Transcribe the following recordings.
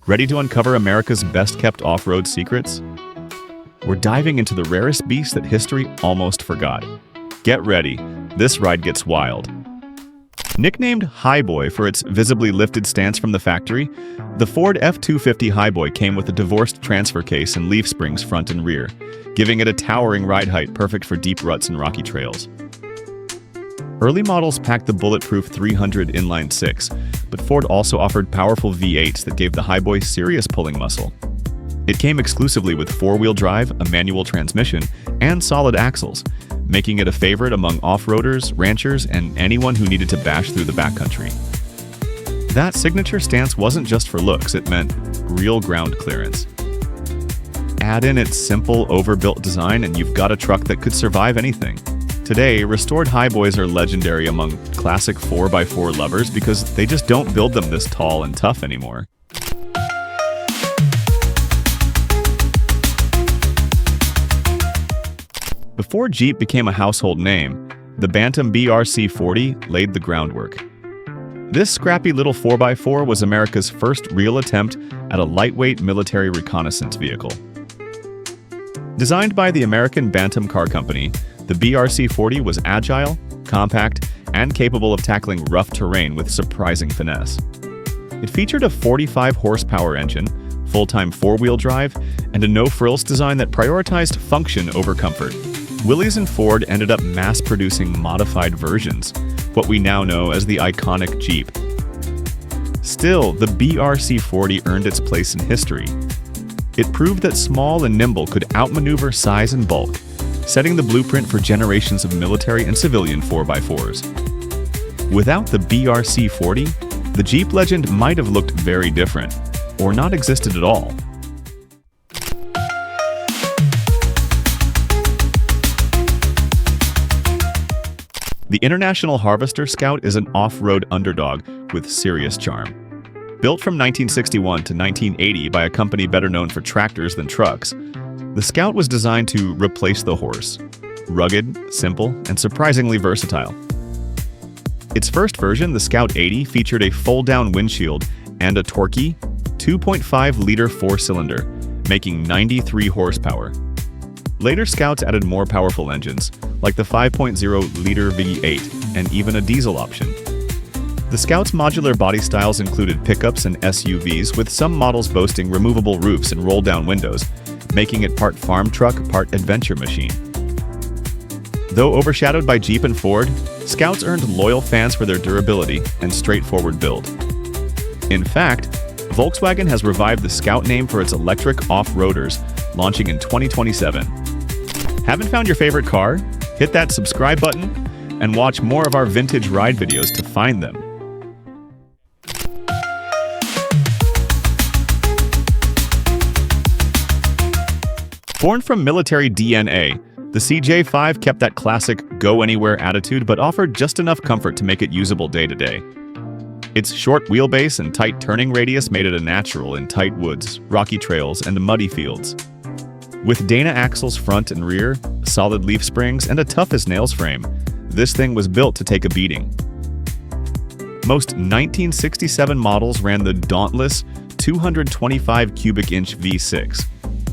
Ready to uncover America's best-kept off-road secrets? We're diving into the rarest beast that history almost forgot. Get ready, this ride gets wild. Nicknamed Highboy for its visibly lifted stance from the factory, the Ford F-250 Highboy came with a divorced transfer case and leaf springs front and rear, giving it a towering ride height perfect for deep ruts and rocky trails. Early models packed the bulletproof 300 inline six, but Ford also offered powerful V8s that gave the Highboy serious pulling muscle. It came exclusively with four-wheel drive, a manual transmission, and solid axles, making it a favorite among off-roaders, ranchers, and anyone who needed to bash through the backcountry. That signature stance wasn't just for looks, it meant real ground clearance. Add in its simple, overbuilt design and you've got a truck that could survive anything. Today, restored Highboys are legendary among classic 4x4 lovers because they just don't build them this tall and tough anymore. Before Jeep became a household name, the Bantam BRC-40 laid the groundwork. This scrappy little 4x4 was America's first real attempt at a lightweight military reconnaissance vehicle. Designed by the American Bantam Car Company, the BRC-40 was agile, compact, and capable of tackling rough terrain with surprising finesse. It featured a 45-horsepower engine, full-time four-wheel drive, and a no-frills design that prioritized function over comfort. Willys and Ford ended up mass-producing modified versions, what we now know as the iconic Jeep. Still, the BRC-40 earned its place in history. It proved that small and nimble could outmaneuver size and bulk, setting the blueprint for generations of military and civilian 4x4s. Without the BRC-40, the Jeep legend might have looked very different, or not existed at all. The International Harvester Scout is an off-road underdog with serious charm. Built from 1961 to 1980 by a company better known for tractors than trucks, the Scout was designed to replace the horse. Rugged, simple, and surprisingly versatile. Its first version, the Scout 80, featured a fold-down windshield and a torquey 2.5-liter four-cylinder, making 93 horsepower. Later Scouts added more powerful engines, like the 5.0-liter V8 and even a diesel option. The Scout's modular body styles included pickups and SUVs, with some models boasting removable roofs and roll-down windows, making it part farm truck, part adventure machine. Though overshadowed by Jeep and Ford, Scouts earned loyal fans for their durability and straightforward build. In fact, Volkswagen has revived the Scout name for its electric off-roaders, launching in 2027. Haven't found your favorite car? Hit that subscribe button and watch more of our vintage ride videos to find them. Born from military DNA, the CJ5 kept that classic go-anywhere attitude but offered just enough comfort to make it usable day-to-day. Its short wheelbase and tight turning radius made it a natural in tight woods, rocky trails, and muddy fields. With Dana axles front and rear, solid leaf springs, and a tough-as-nails frame, this thing was built to take a beating. Most 1967 models ran the dauntless 225 cubic inch V6,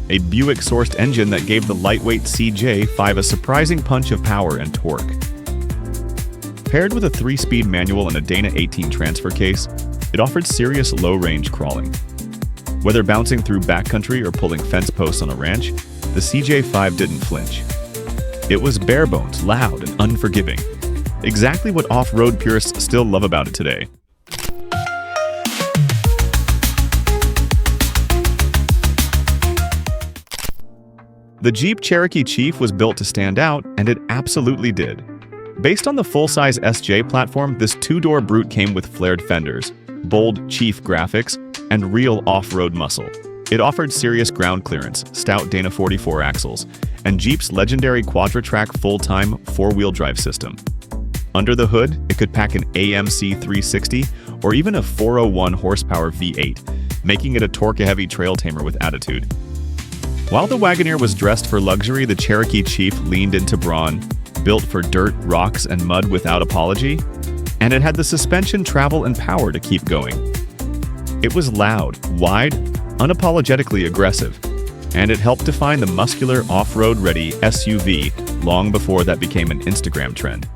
a Buick-sourced engine that gave the lightweight CJ5 a surprising punch of power and torque. Paired with a 3-speed manual and a Dana 18 transfer case, it offered serious low-range crawling. Whether bouncing through backcountry or pulling fence posts on a ranch, the CJ5 didn't flinch. It was bare bones, loud, and unforgiving. Exactly what off-road purists still love about it today. The Jeep Cherokee Chief was built to stand out, and it absolutely did. Based on the full-size SJ platform, this two-door brute came with flared fenders, bold Chief graphics, and real off-road muscle. It offered serious ground clearance, stout Dana 44 axles, and Jeep's legendary quadra-track full-time four-wheel drive system. Under the hood, it could pack an AMC 360 or even a 401 horsepower V8, making it a torque-heavy trail tamer with attitude. While the Wagoneer was dressed for luxury, the Cherokee Chief leaned into brawn, built for dirt, rocks, and mud without apology, and it had the suspension, travel, and power to keep going. It was loud, wide, unapologetically aggressive, and it helped define the muscular off-road ready SUV long before that became an Instagram trend.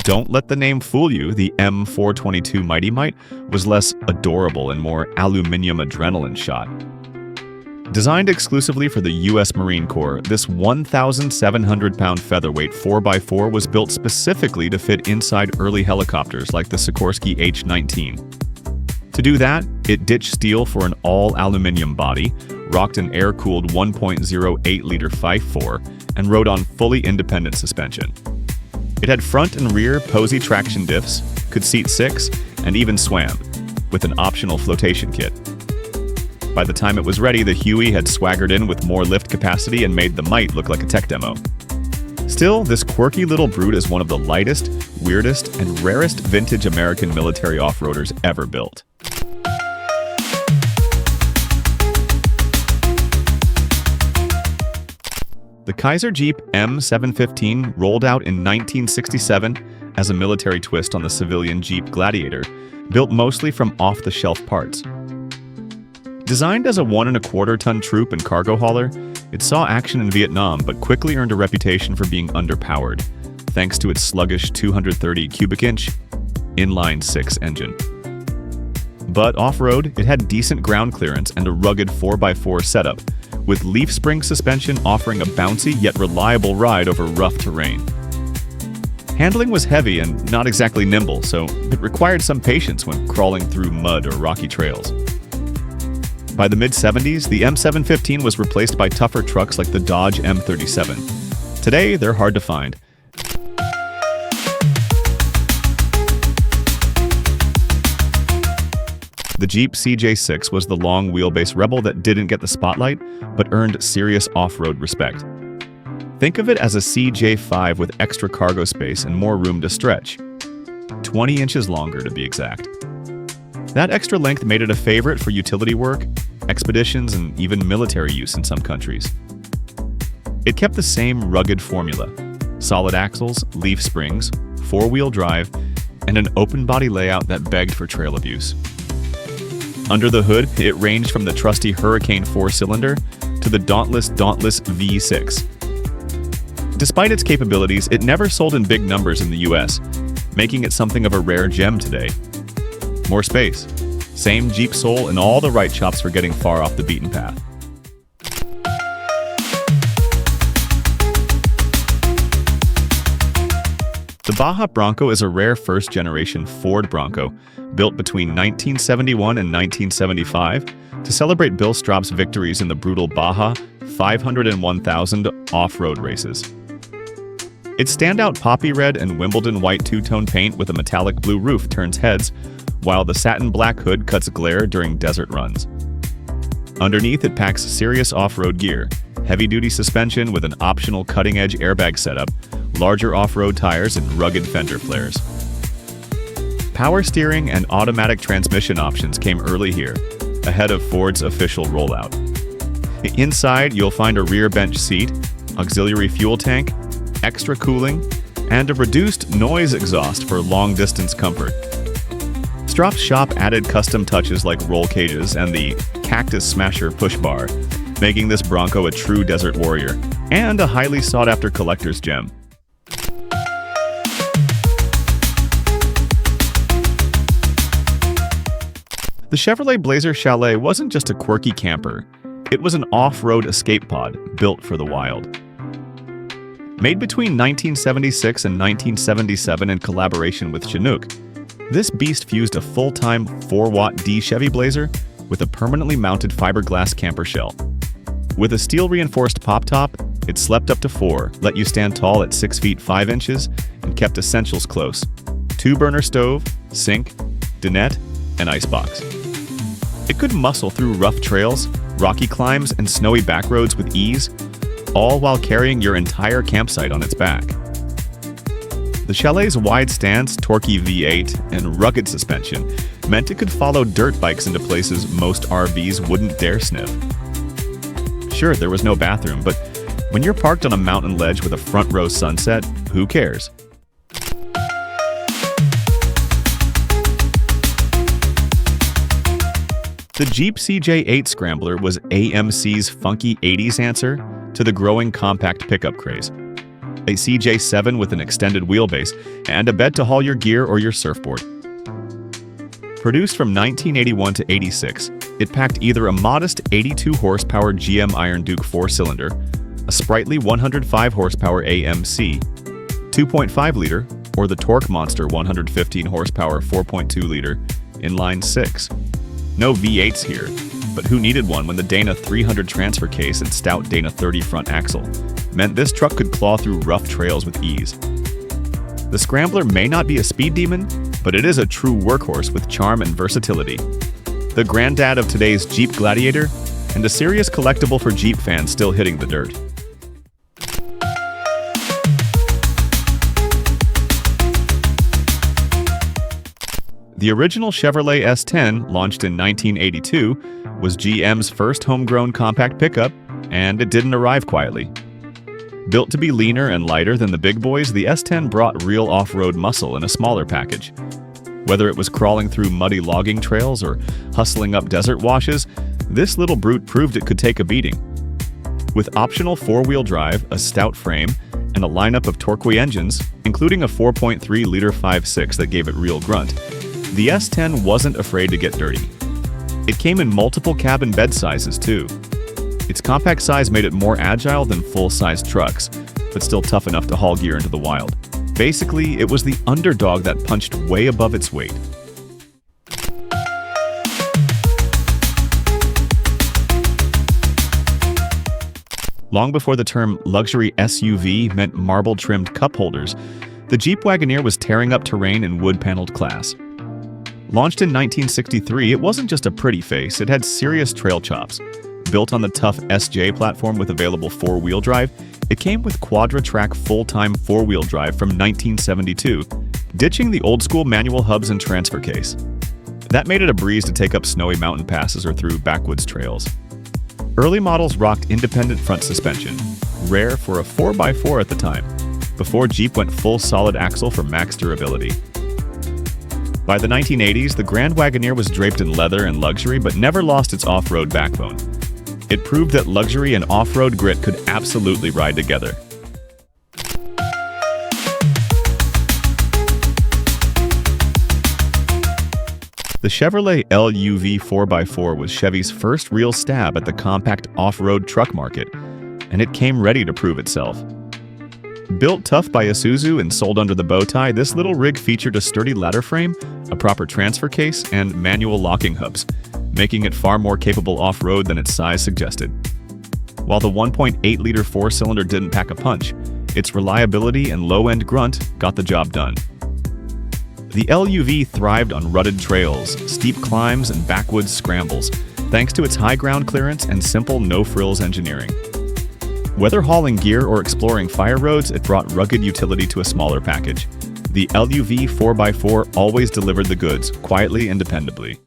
Don't let the name fool you, the M422 Mighty Mite was less adorable and more aluminum adrenaline shot. Designed exclusively for the U.S. Marine Corps, this 1,700-pound featherweight 4x4 was built specifically to fit inside early helicopters like the Sikorsky H-19. To do that, it ditched steel for an all-aluminum body, rocked an air-cooled 1.08-liter 5.4, and rode on fully independent suspension. It had front and rear Posey traction diffs, could seat 6, and even swam, with an optional flotation kit. By the time it was ready, the Huey had swaggered in with more lift capacity and made the Mite look like a tech demo. Still, this quirky little brute is one of the lightest, weirdest, and rarest vintage American military off-roaders ever built. The Kaiser Jeep M715 rolled out in 1967 as a military twist on the civilian Jeep Gladiator, built mostly from off-the-shelf parts. Designed as a 1.25-ton troop and cargo hauler, it saw action in Vietnam but quickly earned a reputation for being underpowered, thanks to its sluggish 230 cubic inch inline-6 engine. But off-road, it had decent ground clearance and a rugged 4x4 setup, with leaf spring suspension offering a bouncy yet reliable ride over rough terrain. Handling was heavy and not exactly nimble, so it required some patience when crawling through mud or rocky trails. By the mid-70s, the M715 was replaced by tougher trucks like the Dodge M37. Today, they're hard to find. The Jeep CJ6 was the long wheelbase rebel that didn't get the spotlight, but earned serious off-road respect. Think of it as a CJ5 with extra cargo space and more room to stretch. 20 inches longer, to be exact. That extra length made it a favorite for utility work, expeditions, and even military use in some countries. It kept the same rugged formula: solid axles, leaf springs, four-wheel drive, and an open-body layout that begged for trail abuse. Under the hood, it ranged from the trusty Hurricane 4-cylinder to the dauntless V6. Despite its capabilities, it never sold in big numbers in the US, making it something of a rare gem today. More space, same Jeep soul, and all the right chops for getting far off the beaten path. The Baja Bronco is a rare first-generation Ford Bronco, built between 1971 and 1975 to celebrate Bill Straub's victories in the brutal Baja 501,000 off-road races. Its standout poppy red and Wimbledon white two-tone paint with a metallic blue roof turns heads, while the satin black hood cuts glare during desert runs. Underneath, it packs serious off-road gear, heavy-duty suspension with an optional cutting-edge airbag setup, larger off-road tires, and rugged fender flares. Power steering and automatic transmission options came early here, ahead of Ford's official rollout. Inside, you'll find a rear bench seat, auxiliary fuel tank, extra cooling, and a reduced noise exhaust for long-distance comfort. Straub's shop added custom touches like roll cages and the Cactus Smasher push bar, making this Bronco a true desert warrior and a highly sought-after collector's gem. The Chevrolet Blazer Chalet wasn't just a quirky camper, it was an off-road escape pod built for the wild. Made between 1976 and 1977 in collaboration with Chinook, this beast fused a full-time 4-watt D Chevy Blazer with a permanently mounted fiberglass camper shell. With a steel-reinforced pop top, it slept up to 4, let you stand tall at 6 feet 5 inches, and kept essentials close: 2-burner stove, sink, dinette, and icebox. It could muscle through rough trails, rocky climbs, and snowy backroads with ease, all while carrying your entire campsite on its back. The Chalet's wide stance, torquey V8, and rugged suspension meant it could follow dirt bikes into places most RVs wouldn't dare sniff. Sure, there was no bathroom, but when you're parked on a mountain ledge with a front row sunset, who cares? The Jeep CJ8 Scrambler was AMC's funky 80s answer to the growing compact pickup craze. A CJ7 with an extended wheelbase and a bed to haul your gear or your surfboard. Produced from 1981 to 86, it packed either a modest 82 horsepower GM Iron Duke 4-cylinder, a sprightly 105 horsepower AMC, 2.5-liter, or the torque monster 115 horsepower 4.2-liter inline 6. No V8s here, but who needed one when the Dana 300 transfer case and stout Dana 30 front axle meant this truck could claw through rough trails with ease. The Scrambler may not be a speed demon, but it is a true workhorse with charm and versatility. The granddad of today's Jeep Gladiator, and a serious collectible for Jeep fans still hitting the dirt. The original Chevrolet S10, launched in 1982, was GM's first homegrown compact pickup, and it didn't arrive quietly. Built to be leaner and lighter than the big boys, the S10 brought real off-road muscle in a smaller package. Whether it was crawling through muddy logging trails or hustling up desert washes, this little brute proved it could take a beating. With optional four-wheel drive, a stout frame, and a lineup of Torquay engines, including a 4.3-liter 5.6 that gave it real grunt, the S10 wasn't afraid to get dirty. It came in multiple cabin bed sizes, too. Its compact size made it more agile than full-sized trucks, but still tough enough to haul gear into the wild. Basically, it was the underdog that punched way above its weight. Long before the term luxury SUV meant marble-trimmed cup holders, the Jeep Wagoneer was tearing up terrain in wood-paneled class. Launched in 1963, it wasn't just a pretty face, it had serious trail chops. Built on the tough SJ platform with available four-wheel drive, it came with Quadra-Track full-time four-wheel drive from 1972, ditching the old-school manual hubs and transfer case. That made it a breeze to take up snowy mountain passes or through backwoods trails. Early models rocked independent front suspension, rare for a 4x4 at the time, before Jeep went full solid axle for max durability. By the 1980s, the Grand Wagoneer was draped in leather and luxury but never lost its off-road backbone. It proved that luxury and off-road grit could absolutely ride together. The Chevrolet LUV 4x4 was Chevy's first real stab at the compact off-road truck market, and it came ready to prove itself. Built tough by Isuzu and sold under the bow tie, this little rig featured a sturdy ladder frame, a proper transfer case, and manual locking hubs, making it far more capable off-road than its size suggested. While the 1.8-liter four-cylinder didn't pack a punch, its reliability and low-end grunt got the job done. The LUV thrived on rutted trails, steep climbs, and backwoods scrambles, thanks to its high ground clearance and simple no-frills engineering. Whether hauling gear or exploring fire roads, it brought rugged utility to a smaller package. The LUV 4x4 always delivered the goods, quietly and dependably.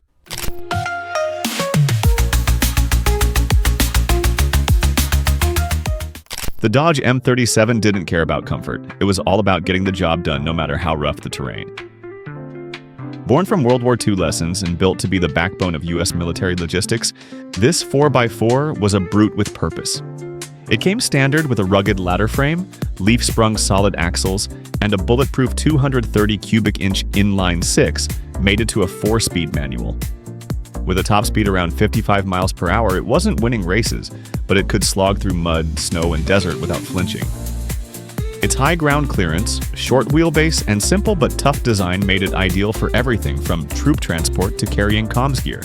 The Dodge M37 didn't care about comfort. It was all about getting the job done no matter how rough the terrain. Born from World War II lessons and built to be the backbone of U.S. military logistics, this 4x4 was a brute with purpose. It came standard with a rugged ladder frame, leaf-sprung solid axles, and a bulletproof 230 cubic inch inline 6 mated to a 4-speed manual. With a top speed around 55 miles per hour, it wasn't winning races, but it could slog through mud, snow, and desert without flinching. Its high ground clearance, short wheelbase, and simple but tough design made it ideal for everything from troop transport to carrying comms gear.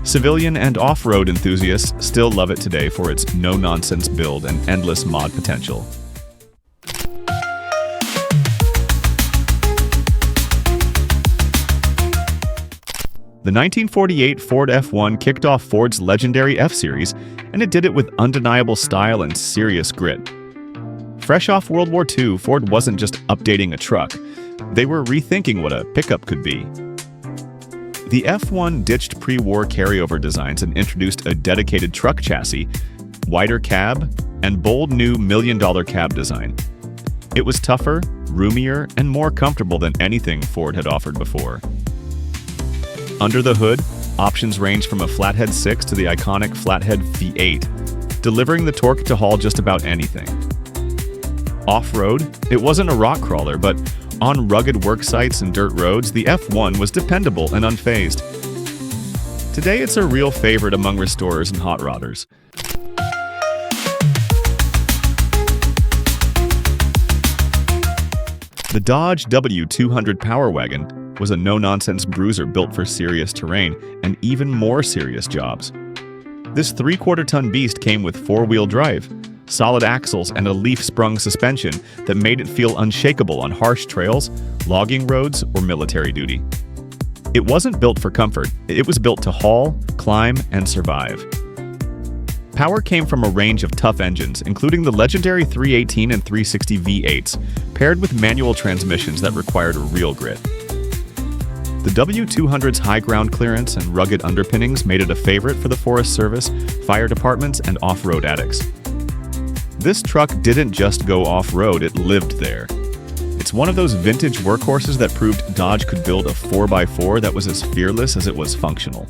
Civilian and off-road enthusiasts still love it today for its no-nonsense build and endless mod potential. The 1948 Ford F1 kicked off Ford's legendary F-Series, and it did it with undeniable style and serious grit. Fresh off World War II, Ford wasn't just updating a truck. They were rethinking what a pickup could be. The F1 ditched pre-war carryover designs and introduced a dedicated truck chassis, wider cab, and bold new million-dollar cab design. It was tougher, roomier, and more comfortable than anything Ford had offered before. Under the hood, Options range from a Flathead 6 to the iconic Flathead V8, delivering the torque to haul just about anything. Off-road, it wasn't a rock crawler, but on rugged work sites and dirt roads, the F1 was dependable and unfazed. Today, it's a real favorite among restorers and hot rodders. The Dodge W200 Power Wagon was a no-nonsense bruiser built for serious terrain and even more serious jobs. This 3/4-ton beast came with four-wheel drive, solid axles, and a leaf-sprung suspension that made it feel unshakable on harsh trails, logging roads, or military duty. It wasn't built for comfort, it was built to haul, climb, and survive. Power came from a range of tough engines, including the legendary 318 and 360 V8s, paired with manual transmissions that required real grit. The W200's high ground clearance and rugged underpinnings made it a favorite for the Forest Service, fire departments, and off-road addicts. This truck didn't just go off-road, it lived there. It's one of those vintage workhorses that proved Dodge could build a 4x4 that was as fearless as it was functional.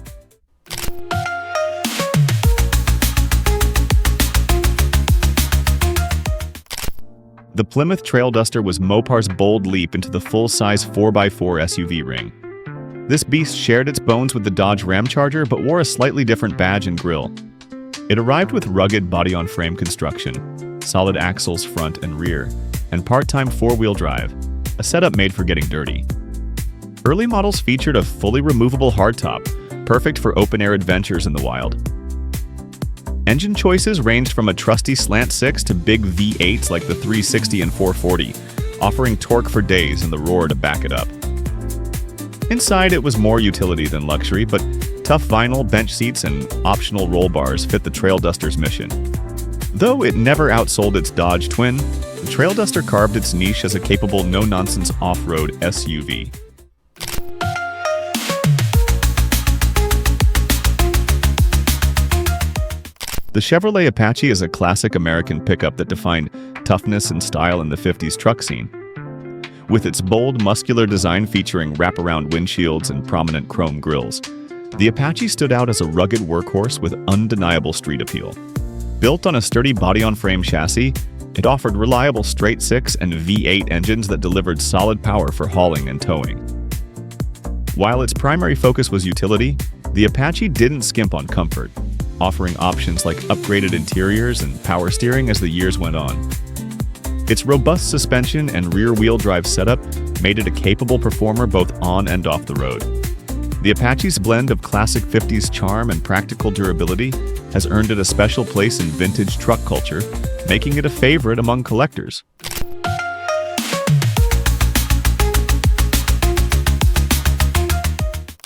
The Plymouth Trail Duster was Mopar's bold leap into the full-size 4x4 SUV ring. This beast shared its bones with the Dodge Ramcharger but wore a slightly different badge and grille. It arrived with rugged body-on-frame construction, solid axles front and rear, and part-time four-wheel drive, a setup made for getting dirty. Early models featured a fully removable hardtop, perfect for open-air adventures in the wild. Engine choices ranged from a trusty slant 6 to big V8s like the 360 and 440, offering torque for days and the roar to back it up. Inside, it was more utility than luxury, but tough vinyl, bench seats, and optional roll bars fit the Trail Duster's mission. Though it never outsold its Dodge twin, the Trail Duster carved its niche as a capable no-nonsense off-road SUV. The Chevrolet Apache is a classic American pickup that defined toughness and style in the 50s truck scene. With its bold, muscular design featuring wraparound windshields and prominent chrome grills, the Apache stood out as a rugged workhorse with undeniable street appeal. Built on a sturdy body-on-frame chassis, it offered reliable straight-six and V8 engines that delivered solid power for hauling and towing. While its primary focus was utility, the Apache didn't skimp on comfort, offering options like upgraded interiors and power steering as the years went on. Its robust suspension and rear-wheel drive setup made it a capable performer both on and off the road. The Apache's blend of classic 50s charm and practical durability has earned it a special place in vintage truck culture, making it a favorite among collectors.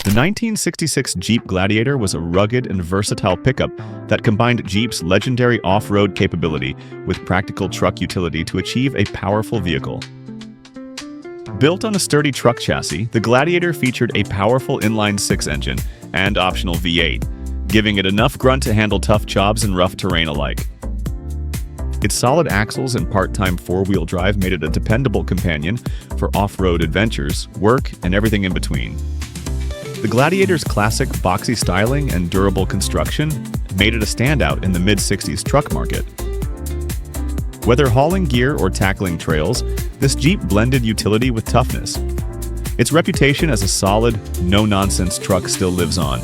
The 1966 Jeep Gladiator was a rugged and versatile pickup that combined Jeep's legendary off-road capability with practical truck utility to achieve a powerful vehicle. Built on a sturdy truck chassis, the Gladiator featured a powerful inline-six engine and optional V8, giving it enough grunt to handle tough jobs and rough terrain alike. Its solid axles and part-time four-wheel drive made it a dependable companion for off-road adventures, work, and everything in between. The Gladiator's classic boxy styling and durable construction made it a standout in the mid-60s truck market. Whether hauling gear or tackling trails, this Jeep blended utility with toughness. Its reputation as a solid, no-nonsense truck still lives on,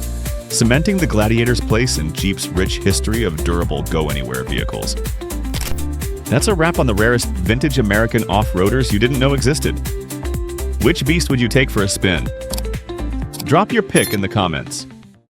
cementing the Gladiator's place in Jeep's rich history of durable go-anywhere vehicles. That's a wrap on the rarest vintage American off-roaders you didn't know existed. Which beast would you take for a spin? Drop your pick in the comments.